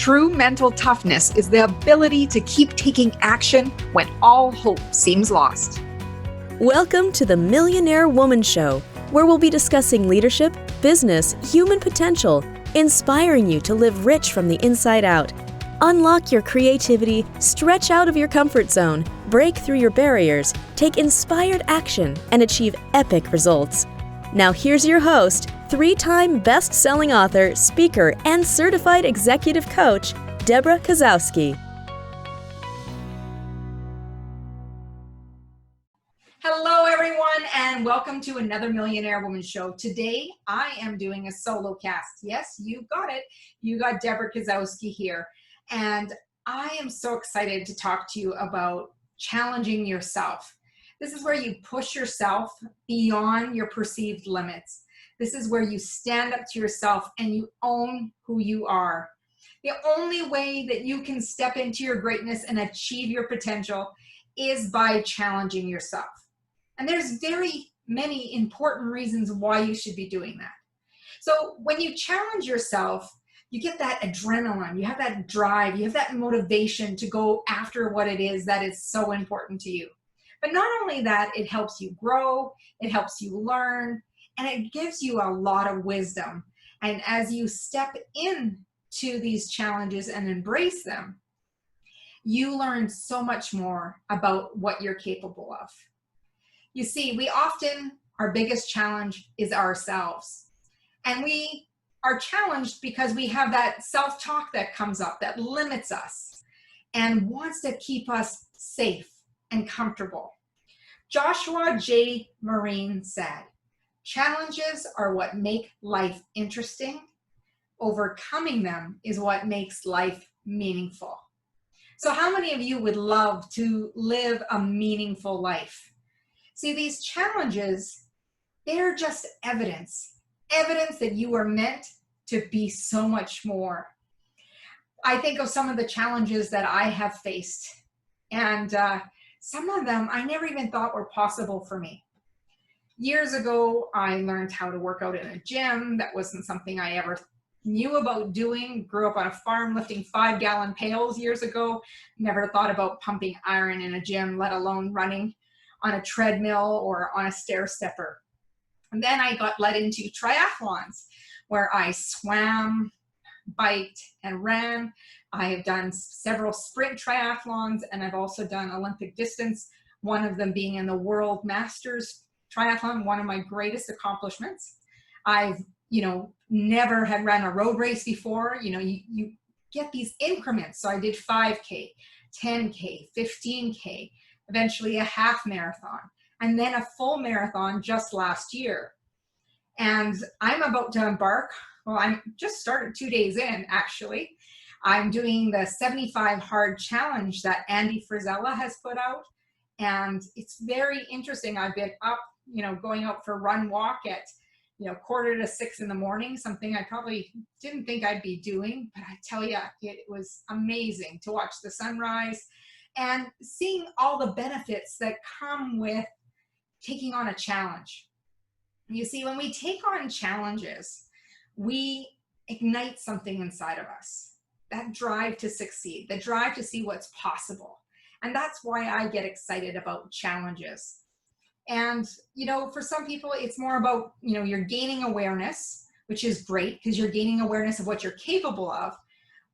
True mental toughness is the ability to keep taking action when all hope seems lost. Welcome to the Millionaire Woman Show, where we'll be discussing leadership, business, human potential, inspiring you to live rich from the inside out. Unlock your creativity, stretch out of your comfort zone, break through your barriers, take inspired action, and achieve epic results. Now here's your host, three-time best-selling author, speaker, and certified executive coach, Debra Kasowski. Hello, everyone, and welcome to another Millionaire Woman Show. Today, I am doing a solo cast. Yes, you got it. You got Debra Kasowski here. And I am so excited to talk to you about challenging yourself. This is where you push yourself beyond your perceived limits. This is where you stand up to yourself and you own who you are. The only way that you can step into your greatness and achieve your potential is by challenging yourself. And there's very many important reasons why you should be doing that. So when you challenge yourself, you get that adrenaline, you have that drive, you have that motivation to go after what it is that is so important to you. But not only that, it helps you grow, it helps you learn, and it gives you a lot of wisdom. And as you step into these challenges and embrace them, you learn so much more about what you're capable of. You see, our biggest challenge is ourselves. And we are challenged because we have that self-talk that comes up that limits us and wants to keep us safe and comfortable. Joshua J. Marine said, "Challenges are what make life interesting. Overcoming them is what makes life meaningful." So how many of you would love to live a meaningful life? See, these challenges, they're just evidence that you are meant to be so much more. I think of some of the challenges that I have faced, and some of them I never even thought were possible for me. Years ago, I learned how to work out in a gym. That wasn't something I ever knew about doing. Grew up on a farm lifting 5-gallon pails years ago. Never thought about pumping iron in a gym, let alone running on a treadmill or on a stair stepper. And then I got led into triathlons where I swam, biked, and ran. I have done several sprint triathlons, and I've also done Olympic distance, one of them being in the World Masters triathlon, one of my greatest accomplishments. I've, never had run a road race before. You get these increments. So I did 5K, 10K, 15K, eventually a half marathon, and then a full marathon just last year. And I'm about to embark. Well, I'm just started 2 days in, actually. I'm doing the 75 Hard Challenge that Andy Frisella has put out. And it's very interesting. I've been up, going out for a run walk at, 5:45 in the morning, something I probably didn't think I'd be doing. But I tell you, it was amazing to watch the sunrise and seeing all the benefits that come with taking on a challenge. You see, when we take on challenges, we ignite something inside of us, that drive to succeed, the drive to see what's possible. And that's why I get excited about challenges. And, for some people, it's more about, you're gaining awareness, which is great because you're gaining awareness of what you're capable of.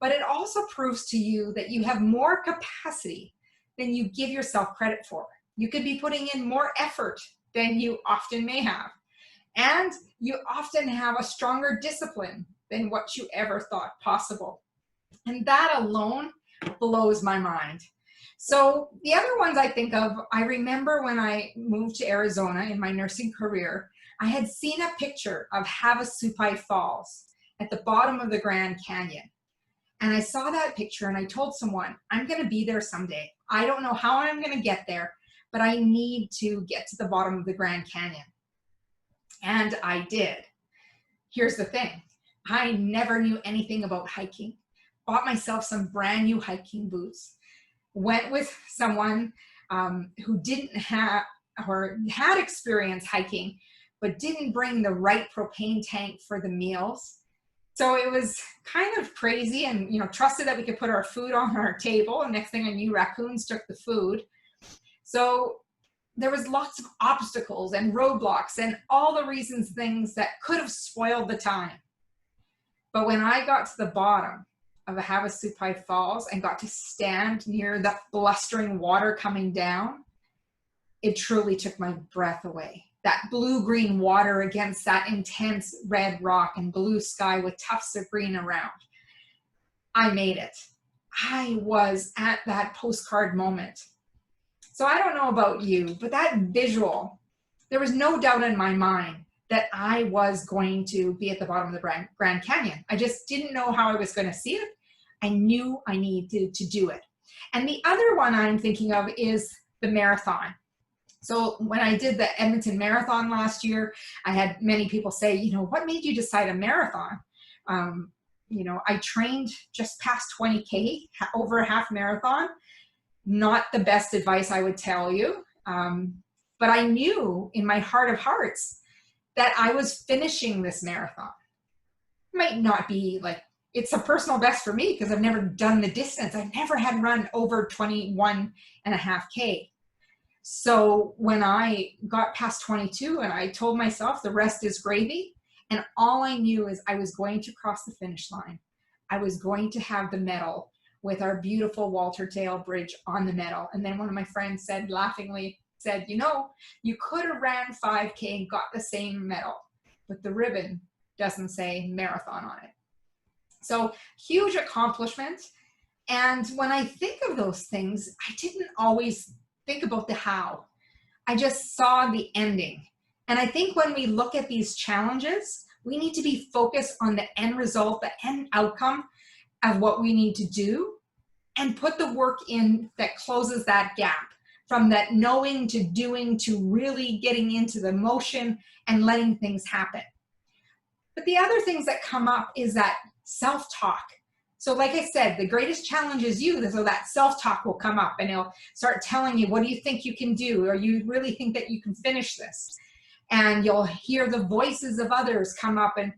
But it also proves to you that you have more capacity than you give yourself credit for. You could be putting in more effort than you often may have. And you often have a stronger discipline than what you ever thought possible. And that alone blows my mind. So the other ones I think of, I remember when I moved to Arizona in my nursing career, I had seen a picture of Havasupai Falls at the bottom of the Grand Canyon. And I saw that picture and I told someone, I'm going to be there someday. I don't know how I'm going to get there, but I need to get to the bottom of the Grand Canyon. And I did. Here's the thing. I never knew anything about hiking. Bought myself some brand new hiking boots. Went with someone who didn't have or had experience hiking, but didn't bring the right propane tank for the meals. So it was kind of crazy, and, trusted that we could put our food on our table. And next thing I knew, raccoons took the food. So there was lots of obstacles and roadblocks and all the reasons, things that could have spoiled the time. But when I got to the bottom of the Havasupai Falls and got to stand near the blustering water coming down, it truly took my breath away. That blue-green water against that intense red rock and blue sky with tufts of green around. I made it. I was at that postcard moment. So I don't know about you, but that visual, there was no doubt in my mind that I was going to be at the bottom of the Grand Canyon. I just didn't know how I was going to see it. I knew I needed to do it. And the other one I'm thinking of is the marathon. So when I did the Edmonton Marathon last year, I had many people say, what made you decide a marathon? I trained just past 20K, over a half marathon. Not the best advice I would tell you. But I knew in my heart of hearts that I was finishing this marathon. It might not be like, it's a personal best for me because I've never done the distance. I've never had run over 21.5K. So when I got past 22 and I told myself the rest is gravy, and all I knew is I was going to cross the finish line. I was going to have the medal with our beautiful Walter Tail Bridge on the medal. And then one of my friends said, laughingly, you could have ran 5K and got the same medal, but the ribbon doesn't say marathon on it. So huge accomplishment. And when I think of those things, I didn't always think about the how. I just saw the ending. And I think when we look at these challenges, we need to be focused on the end result, the end outcome of what we need to do, and put the work in that closes that gap from that knowing to doing to really getting into the motion and letting things happen. But the other things that come up is that self-talk. So like I said, the greatest challenge is you. So that self-talk will come up and it'll start telling you, what do you think you can do? Or you really think that you can finish this? And you'll hear the voices of others come up and,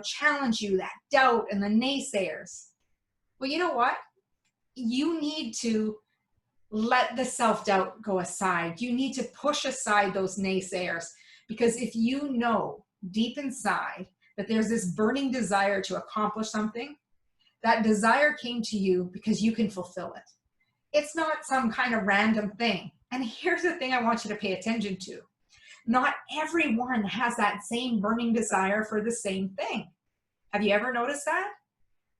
challenge you, that doubt and the naysayers. Well, you know what? You need to let the self-doubt go aside. You need to push aside those naysayers, because if you know deep inside that there's this burning desire to accomplish something, that desire came to you because you can fulfill it. It's not some kind of random thing. And here's the thing I want you to pay attention to. Not everyone has that same burning desire for the same thing. Have you ever noticed that?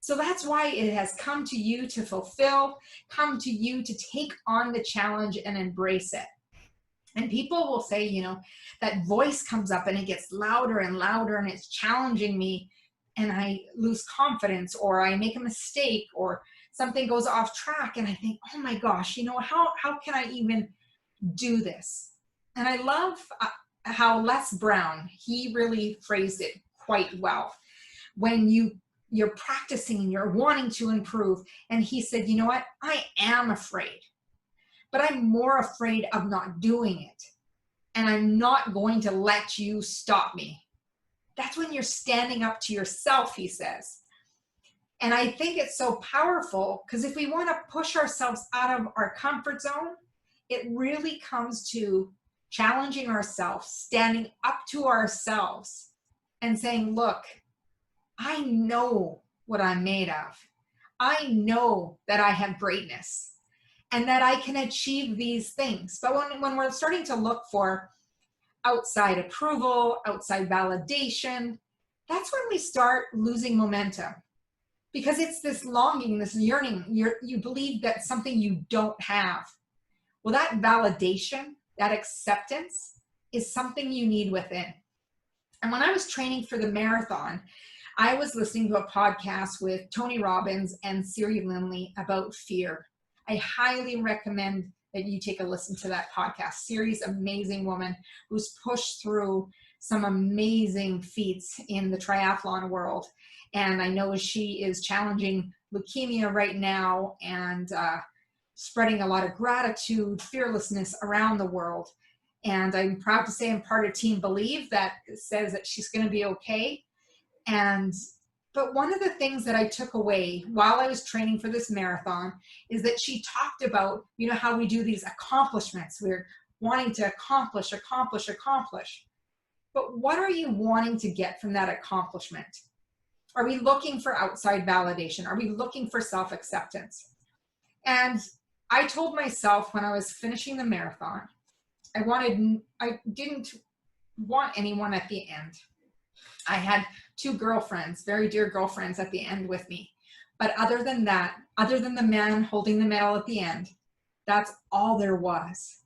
So that's why it has come to you to fulfill, come to you to take on the challenge and embrace it. And people will say, that voice comes up and it gets louder and louder and it's challenging me, and I lose confidence, or I make a mistake, or something goes off track, and I think, oh my gosh, how can I even do this? And I love how Les Brown, he really phrased it quite well. When you're practicing and you're wanting to improve, and he said, I am afraid, but I'm more afraid of not doing it. And I'm not going to let you stop me. That's when you're standing up to yourself, he says. And I think it's so powerful, because if we want to push ourselves out of our comfort zone, it really comes to challenging ourselves, standing up to ourselves and saying, look, I know what I'm made of. I know that I have greatness and that I can achieve these things. But when we're starting to look for outside approval, outside validation, that's when we start losing momentum, because it's this longing, this yearning. You believe that something you don't have. Well, that validation, that acceptance is something you need within. And when I was training for the marathon, I was listening to a podcast with Tony Robbins and Siri Lindley about fear. I highly recommend that you take a listen to that podcast. Siri's an amazing woman who's pushed through some amazing feats in the triathlon world. And I know she is challenging leukemia right now and spreading a lot of gratitude, fearlessness around the world. And I'm proud to say I'm part of Team Believe that says that she's going to be okay. But But one of the things that I took away while I was training for this marathon is that she talked about, how we do these accomplishments. We're wanting to accomplish. But what are you wanting to get from that accomplishment? Are we looking for outside validation? Are we looking for self-acceptance? And I told myself when I was finishing the marathon, I didn't want anyone at the end. I had 2 girlfriends, very dear girlfriends at the end with me. But other than that, other than the man holding the medal at the end, that's all there was.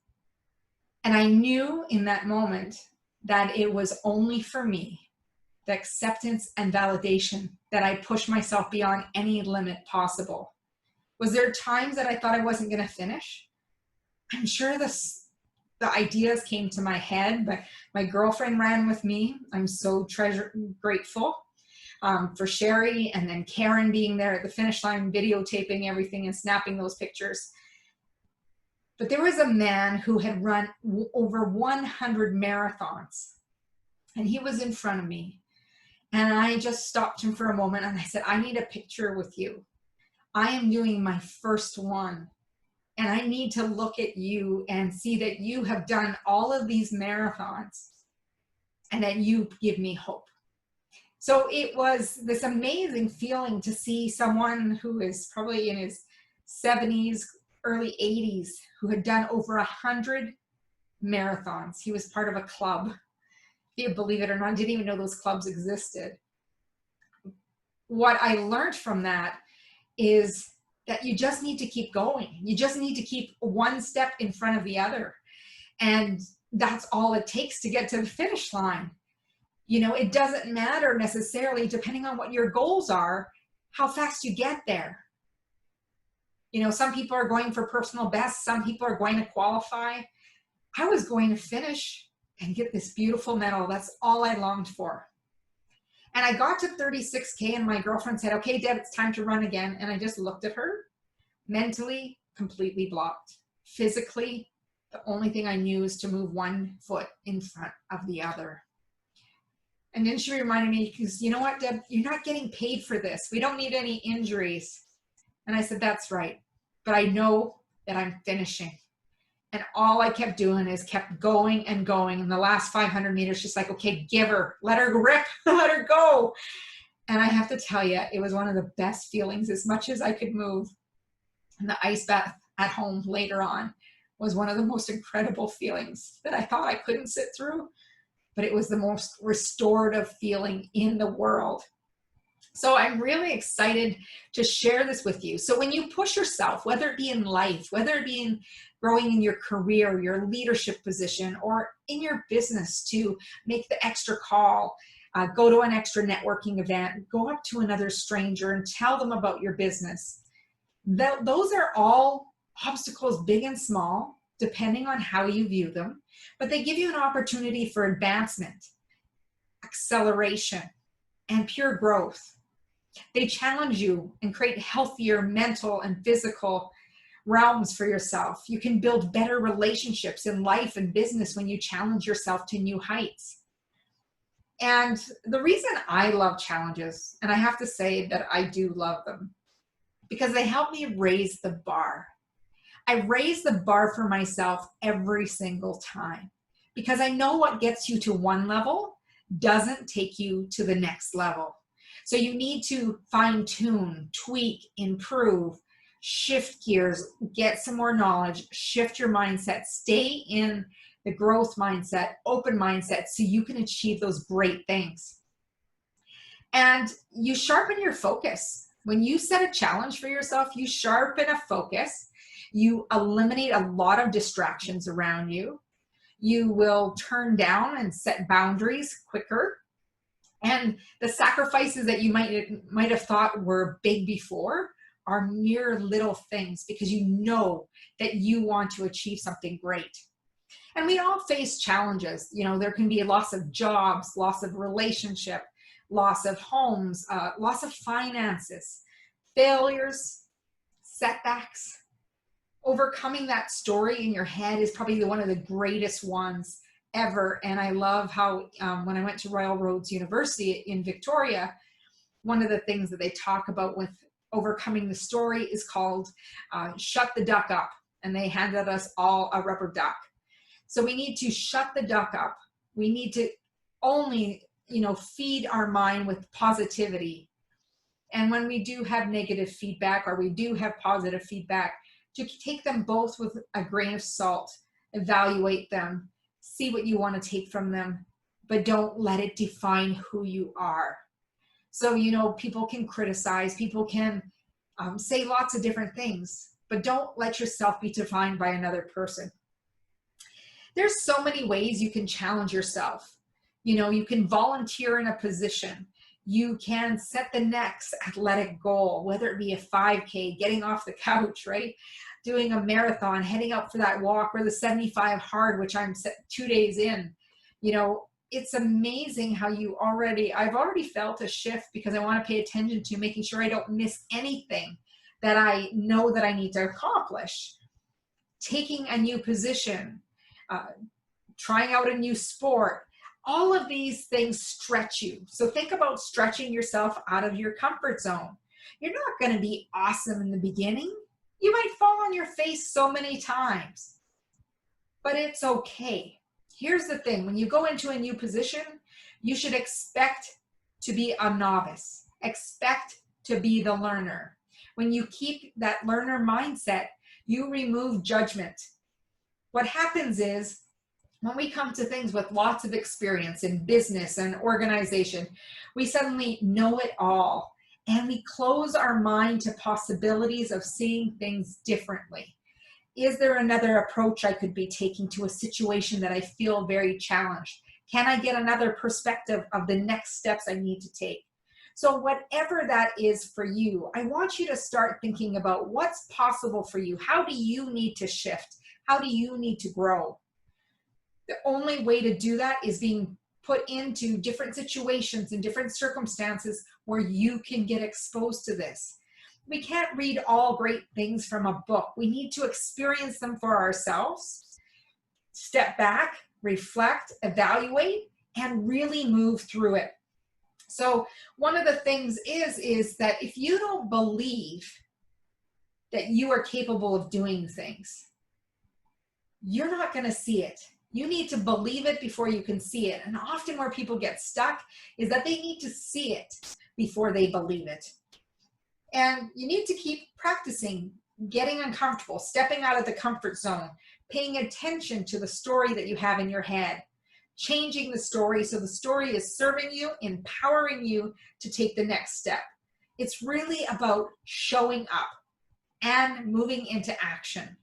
And I knew in that moment that it was only for me, the acceptance and validation, that I pushed myself beyond any limit possible. Was there times that I thought I wasn't going to finish? I'm sure the ideas came to my head, but my girlfriend ran with me. I'm so grateful for Sherry and then Karen being there at the finish line, videotaping everything and snapping those pictures. But there was a man who had run over 100 marathons, and he was in front of me. And I just stopped him for a moment and I said, I need a picture with you. I am doing my first one. And I need to look at you and see that you have done all of these marathons and that you give me hope. So it was this amazing feeling to see someone who is probably in his 70s, early 80s, who had done over 100 marathons. He was part of a club. If you believe it or not, I didn't even know those clubs existed. What I learned from that is that you just need to keep going. You just need to keep one step in front of the other. And that's all it takes to get to the finish line. It doesn't matter necessarily, depending on what your goals are, how fast you get there. Some people are going for personal best. Some people are going to qualify. I was going to finish and get this beautiful medal. That's all I longed for. And I got to 36K and my girlfriend said, okay, Deb, it's time to run again. And I just looked at her, mentally completely blocked. Physically, the only thing I knew is to move one foot in front of the other. And then she reminded me, because you know what, Deb, you're not getting paid for this. We don't need any injuries. And I said, that's right. But I know that I'm finishing. And all I kept doing is kept going and going. And the last 500 meters, just like, okay, give her, let her rip, let her go. And I have to tell you, it was one of the best feelings. As much as I could move, and the ice bath at home later on was one of the most incredible feelings that I thought I couldn't sit through, but it was the most restorative feeling in the world. So I'm really excited to share this with you. So when you push yourself, whether it be in life, whether it be in growing in your career, your leadership position, or in your business, to make the extra call, go to an extra networking event, go up to another stranger and tell them about your business. Those are all obstacles, big and small, depending on how you view them, but they give you an opportunity for advancement, acceleration, and pure growth. They challenge you and create healthier mental and physical realms for yourself. You can build better relationships in life and business when you challenge yourself to new heights. And the reason I love challenges, and I have to say that I do love them, because they help me raise the bar. I raise the bar for myself every single time, because I know what gets you to one level doesn't take you to the next level. So you need to fine tune, tweak, improve, shift gears, get some more knowledge, shift your mindset, stay in the growth mindset, open mindset, so you can achieve those great things. And you sharpen your focus. When you set a challenge for yourself, you sharpen a focus. You eliminate a lot of distractions around you. You will turn down and set boundaries quicker. And the sacrifices that you might have thought were big before are mere little things, because you know that you want to achieve something great. And we all face challenges. There can be loss of jobs, loss of relationship, loss of homes, loss of finances, failures, setbacks. Overcoming that story in your head is probably one of the greatest ones ever. And I love how when I went to Royal Roads University in Victoria, one of the things that they talk about with overcoming the story is called shut the duck up. And they handed us all a rubber duck. So we need to shut the duck up. We need to only, feed our mind with positivity. And when we do have negative feedback or we do have positive feedback, to take them both with a grain of salt, evaluate them, see what you want to take from them, but don't let it define who you are. So, people can criticize, people can say lots of different things, but don't let yourself be defined by another person. There's so many ways you can challenge yourself. You can volunteer in a position. You can set the next athletic goal, whether it be a 5K, getting off the couch, right? Doing a marathon, heading out for that walk, or the 75 hard, which I'm 2 days in. It's amazing how I've already felt a shift because I want to pay attention to making sure I don't miss anything that I know that I need to accomplish. Taking a new position, trying out a new sport, all of these things stretch you. So think about stretching yourself out of your comfort zone. You're not going to be awesome in the beginning. You might fall on your face so many times, but it's okay. Here's the thing. When you go into a new position, you should expect to be a novice. Expect to be the learner. When you keep that learner mindset, you remove judgment. What happens is, when we come to things with lots of experience in business and organization, we suddenly know it all, and we close our mind to possibilities of seeing things differently. Is there another approach I could be taking to a situation that I feel very challenged? Can I get another perspective of the next steps I need to take? So whatever that is for you, I want you to start thinking about what's possible for you. How do you need to shift? How do you need to grow? The only way to do that is being put into different situations and different circumstances where you can get exposed to this. We can't read all great things from a book. We need to experience them for ourselves, step back, reflect, evaluate, and really move through it. So one of the things is that if you don't believe that you are capable of doing things, you're not going to see it. You need to believe it before you can see it. And often where people get stuck is that they need to see it before they believe it. And you need to keep practicing, getting uncomfortable, stepping out of the comfort zone, paying attention to the story that you have in your head, changing the story so the story is serving you, empowering you to take the next step. It's really about showing up and moving into action.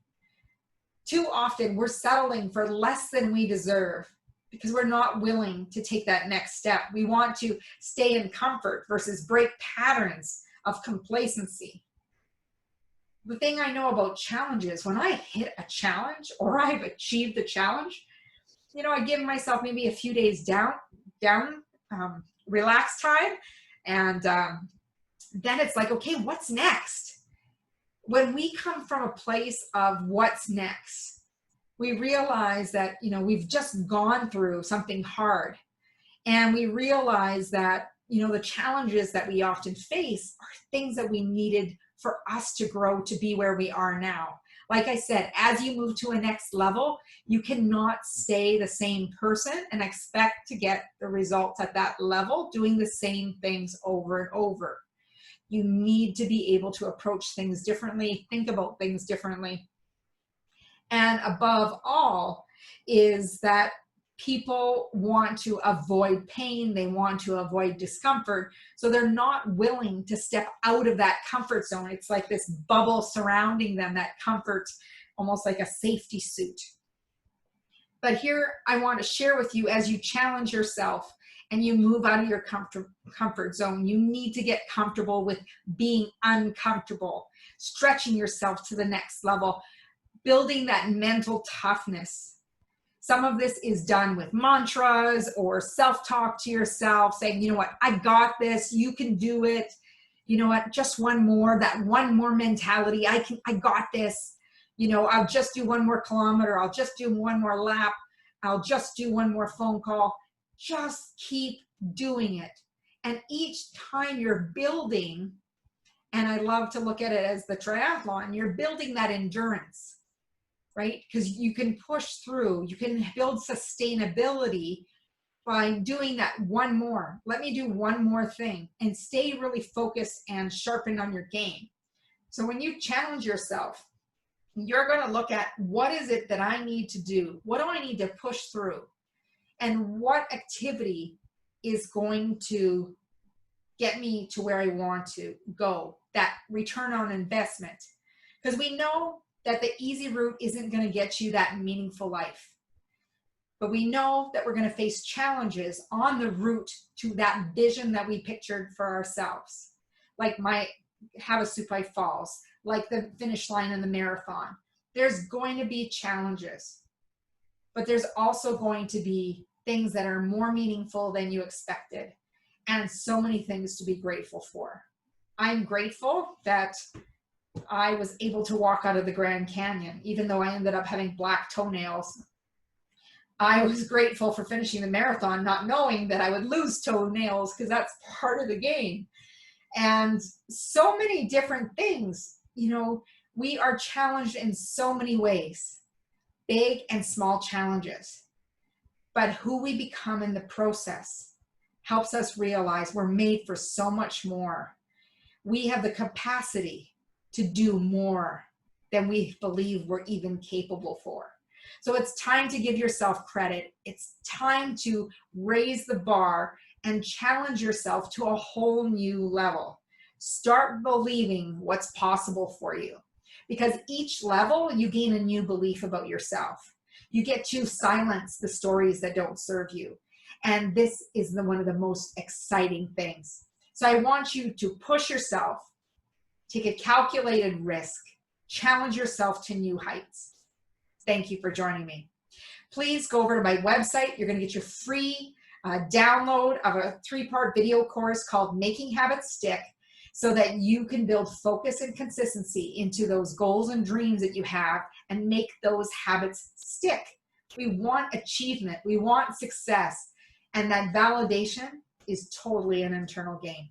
Too often we're settling for less than we deserve because we're not willing to take that next step. We want to stay in comfort versus break patterns of complacency. The thing I know about challenges, when I hit a challenge or I've achieved a challenge, I give myself maybe a few days down, relax time. And then it's like, okay, what's next? When we come from a place of what's next, we realize that, we've just gone through something hard. And we realize that, the challenges that we often face are things that we needed for us to grow to be where we are now. Like I said, as you move to a next level, you cannot stay the same person and expect to get the results at that level doing the same things over and over. You need to be able to approach things differently, think about things differently. And above all is that people want to avoid pain, they want to avoid discomfort, so they're not willing to step out of that comfort zone. It's like this bubble surrounding them, that comfort, almost like a safety suit. But here I want to share with you, as you challenge yourself and you move out of your comfort zone, you need to get comfortable with being uncomfortable, stretching yourself to the next level, building that mental toughness. Some of this is done with mantras or self-talk to yourself, saying, you know what, I got this, you can do it. You know what, just one more, that one more mentality, I got this. I'll just do one more kilometer, I'll just do one more lap, I'll just do one more phone call. Just keep doing it. And each time you're building, and I love to look at it as the triathlon, you're building that endurance, right? Because you can push through, you can build sustainability by doing that one more. Let me do one more thing and stay really focused and sharpened on your game. So when you challenge yourself, you're going to look at what is it that I need to do? What do I need to push through? And what activity is going to get me to where I want to go? That return on investment. Because we know that the easy route isn't going to get you that meaningful life. But we know that we're going to face challenges on the route to that vision that we pictured for ourselves. Like my Havasupai Falls, like the finish line in the marathon. There's going to be challenges, but there's also going to be things that are more meaningful than you expected, and so many things to be grateful for. I'm grateful that I was able to walk out of the Grand Canyon, even though I ended up having black toenails. I was grateful for finishing the marathon, not knowing that I would lose toenails, because that's part of the game. And so many different things. You know, we are challenged in so many ways, big and small challenges. But who we become in the process helps us realize we're made for so much more. We have the capacity to do more than we believe we're even capable for. So it's time to give yourself credit. It's time to raise the bar and challenge yourself to a whole new level. Start believing what's possible for you, because each level you gain a new belief about yourself. You get to silence the stories that don't serve you. And this is one of the most exciting things. So I want you to push yourself, take a calculated risk, challenge yourself to new heights. Thank you for joining me. Please go over to my website. You're going to get your free download of a 3-part video course called Making Habits Stick, so that you can build focus and consistency into those goals and dreams that you have and make those habits stick. We want achievement. We want success. And that validation is totally an internal game.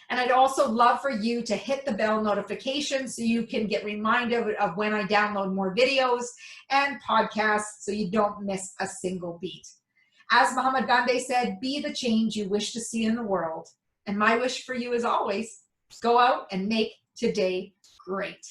And I'd also love for you to hit the bell notification so you can get reminded of when I download more videos and podcasts so you don't miss a single beat. As Muhammad Gandhi said, be the change you wish to see in the world. And my wish for you is always, go out and make today great.